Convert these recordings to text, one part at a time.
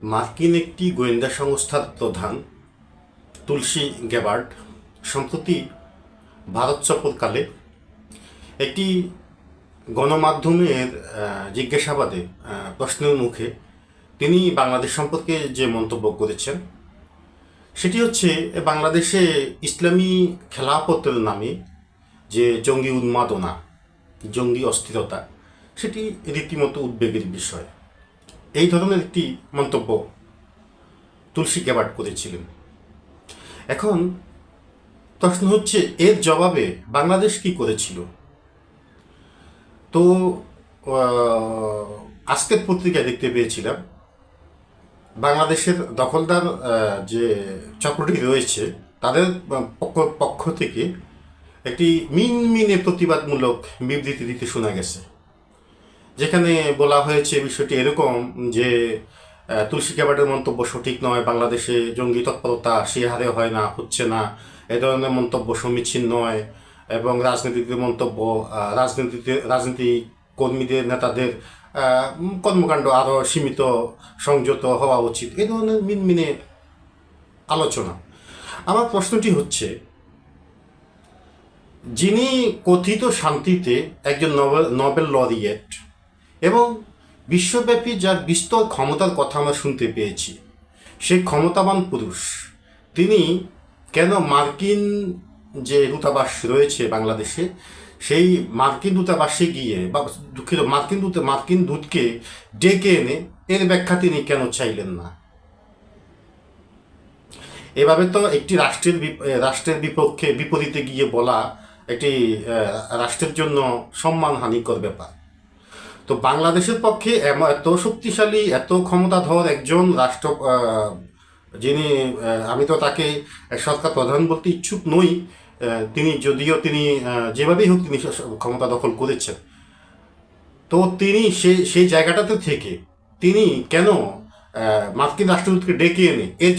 মার্কিন একটি গোয়েন্দা সংস্থার প্রধান তুলসী গ্যাবার্ড সম্প্রতি ভারত সফরকালে একটি গণমাধ্যমের জিজ্ঞাসাবাদে প্রশ্নের মুখে তিনি বাংলাদেশ সম্পর্কে যে মন্তব্য করেছেন সেটি হচ্ছে বাংলাদেশে ইসলামী খেলাফতের নামে যে জঙ্গি উন্মাদনা, জঙ্গি অস্থিরতা, সেটি রীতিমতো উদ্বেগের বিষয়। এই ধরনের একটি মন্তব্য তুলসী গ্যাবার্ড করেছিলেন। এখন প্রশ্ন হচ্ছে, এর জবাবে বাংলাদেশ কি করেছিল? তো আজকের পত্রিকায় দেখতে পেয়েছিলাম বাংলাদেশের দখলদার যে চক্রটি রয়েছে তাদের পক্ষ থেকে একটি মিনমিনে প্রতিবাদমূলক বিবৃতি দিতে শোনা গেছে, যেখানে বলা হয়েছে বিষয়টি এরকম যে তুলসী গ্যাবার্ডের মন্তব্য সঠিক নয়, বাংলাদেশে জঙ্গি তৎপরতা সে হারে হয় না, হচ্ছে না, এ ধরনের মন্তব্য সমীচীন নয়, এবং রাজনীতিকদের মন্তব্য, রাজনীতি কর্মীদের, নেতাদের কর্মকাণ্ড আরও সীমিত, সংযত হওয়া উচিত, এ ধরনের মিনমিনে আলোচনা। আমার প্রশ্নটি হচ্ছে, যিনি কথিত শান্তিতে একজন নোবেল লরিয়েট এবং বিশ্বব্যাপী যার বিস্তর ক্ষমতার কথা আমরা শুনতে পেয়েছি, সেই ক্ষমতাবান পুরুষ, তিনি কেন মার্কিন যে দূতাবাস রয়েছে বাংলাদেশে, সেই মার্কিন দূতাবাসে গিয়ে, বা দুঃখিত, মার্কিন দূতকে ডেকে এনে এর ব্যাখ্যা তিনি কেন চাইলেন না? এভাবে তো একটি রাষ্ট্রের বিপরীতে গিয়ে বলা একটি রাষ্ট্রের জন্য সম্মানহানিকর ব্যাপার। তো বাংলাদেশের পক্ষে এত শক্তিশালী, এত ক্ষমতাধর একজন রাষ্ট্র, যিনি, আমি তো তাকে সরকার প্রধান বলতে ইচ্ছুক নই, তিনি যদিও তিনি যেভাবেই হোক তিনি ক্ষমতা দখল করেছেন, তো তিনি সেই জায়গাটাতে থেকে তিনি কেন মার্কিন রাষ্ট্রদূতকে ডেকে এনে এর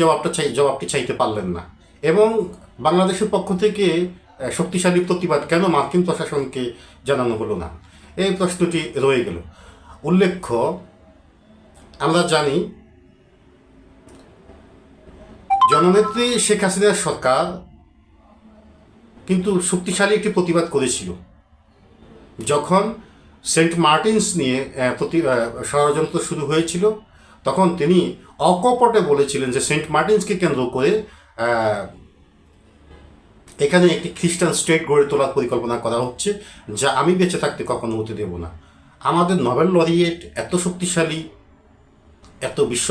জবাবটি চাইতে পারলেন না? এবং বাংলাদেশের পক্ষ থেকে শক্তিশালী প্রতিবাদ কেন মার্কিন প্রশাসনকে জানানো হলো না? এই প্রশ্নটি রয়ে গেল। উল্লেখ্য, আমরা জানি জননেত্রী শেখ হাসিনার সরকার কিন্তু শক্তিশালী একটি প্রতিবাদ করেছিল যখন সেন্ট মার্টিনস নিয়ে ষড়যন্ত্র শুরু হয়েছিল। তখন তিনি অকপটে বলেছিলেন যে সেন্ট মার্টিনসকে কেন্দ্র করে এখানে একটি খ্রিস্টান স্টেট গড়ে তোলার পরিকল্পনা করা হচ্ছে, যা আমি বেঁচে থাকতে কখনো হতে দেব না। আমাদের নোবেল লরিয়েট এত শক্তিশালী, এত বিশ্ব